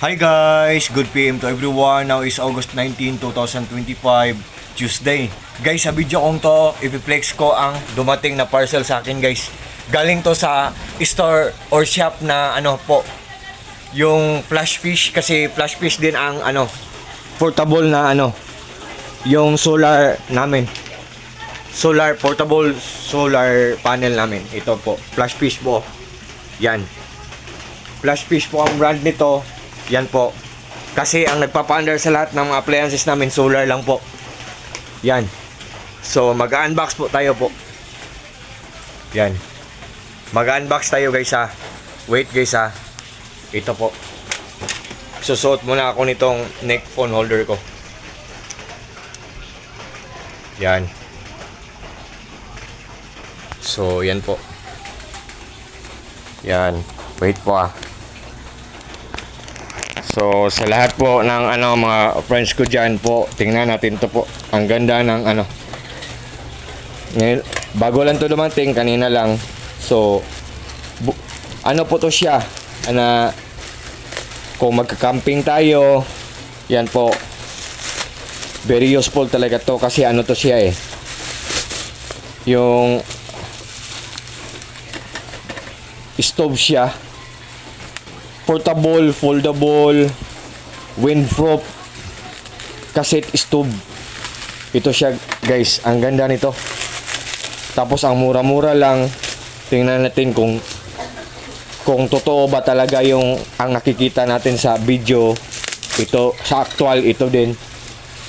Hi guys! Good PM to everyone. Now is August 19, 2025, Tuesday. Guys, sa video kong to, ipiplex ko ang dumating na parcel sa akin guys. Galing to sa store or shop na yung flash fish, kasi flash fish din ang portable na yung solar namin. Portable solar panel namin. Ito po, flash fish po. Yan. Flash fish po ang brand nito. Yan po. Kasi ang nagpapa-under sa lahat ng mga appliances namin, solar lang po. Yan. So, mag-unbox po tayo po. Yan. Mag-unbox tayo guys ha. Wait guys ha. Ito po. Susuot muna ako nitong neck phone holder ko. Yan. So, yan po. Yan. Wait po ah. So, sa lahat po ng mga friends ko dyan po, tingnan natin to po. Ang ganda ng Ngayon, bago lang to dumating, kanina lang. So, po to siya. Kung magka-camping tayo, yan po. Very useful talaga to kasi to siya eh. Yung stove siya. Portable, foldable, windproof, cassette stove. Ito siya guys, ang ganda nito. Tapos ang mura-mura lang. Tingnan natin kung totoo ba talaga yung ang nakikita natin sa video. Ito, sa actual, ito din.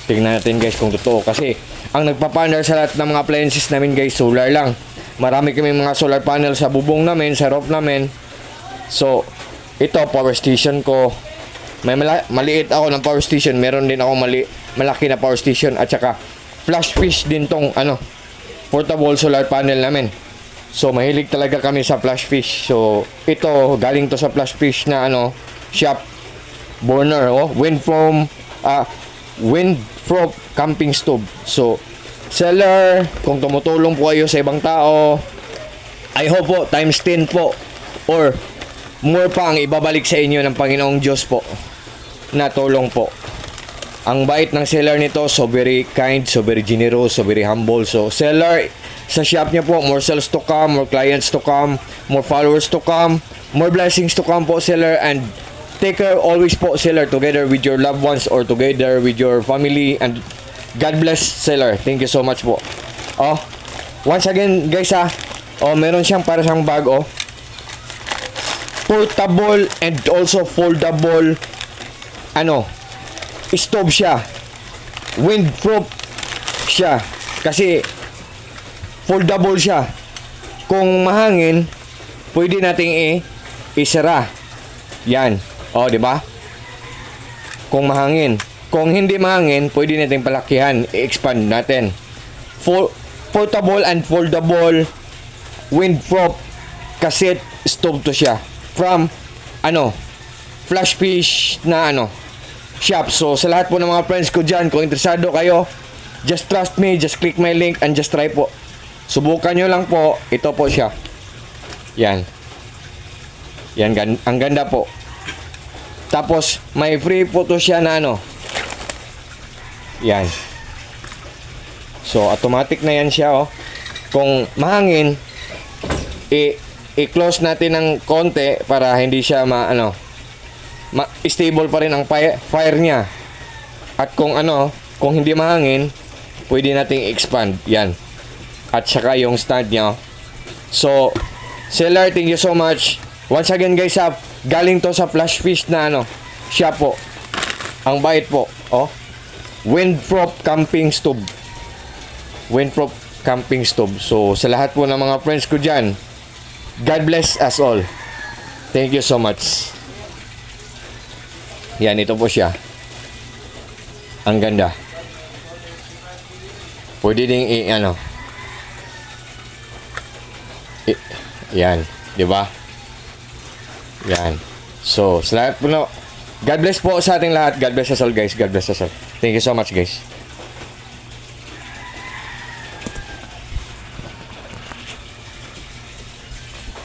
Tingnan natin guys kung totoo. Kasi ang nagpapandar sa lahat ng mga appliances namin guys, solar lang. Marami kami mga solar panel sa bubong namin, sa roof namin. So, ito, power station ko. May maliit ako ng power station. Meron din ako malaki na power station. At saka, flash fish din tong portable solar panel namin. So, mahilig talaga kami sa flash fish. So, ito, galing to sa flash fish na shop. Burner, windproof camping stove. So, seller, kung tumutulong po kayo sa ibang tao, I hope po, times 10 po. Or, more pa ang ibabalik sa inyo ng Panginoong Diyos po na tulong po. Ang bait ng seller nito, so very kind, so very generous, so very humble. So seller, sa shop niya po, more sales to come, more clients to come, more followers to come, more blessings to come po seller. And take care always po seller, together with your loved ones or together with your family. And God bless seller. Thank you so much po. Once again guys meron siyang para siyang bag portable and also foldable stove siya. Windproof siya kasi foldable siya. Kung mahangin, pwede nating isara. Yan. Di ba? Kung mahangin. Kung hindi mahangin, pwede nating palakihan, i-expand natin. Portable and foldable windproof cassette stove to siya. From flash fish na shop. So sa lahat po ng mga friends ko dyan, kung interesado kayo, just trust me, just click my link and just try po. Subukan nyo lang po. Ito po siya. Yan, ang ganda po. Tapos may free po to siya na yan. So automatic na yan siya Kung mahangin, i-close natin ng konti para hindi siya stable pa rin ang fire niya. At kung hindi mahangin, pwede nating expand yan. At saka yung stand niya. So seller, thank you so much once again guys. Galing to sa flash fish na siya po. Ang bait po. Windproof camping stove. Windproof camping stove. So sa lahat po ng mga friends ko dyan, God bless us all. Thank you so much. Yan, ito po siya. Ang ganda. Pwede ding yan, di ba? Yan. So, sa lahat po God bless po sa ating lahat. God bless us all guys. God bless us all. Thank you so much guys.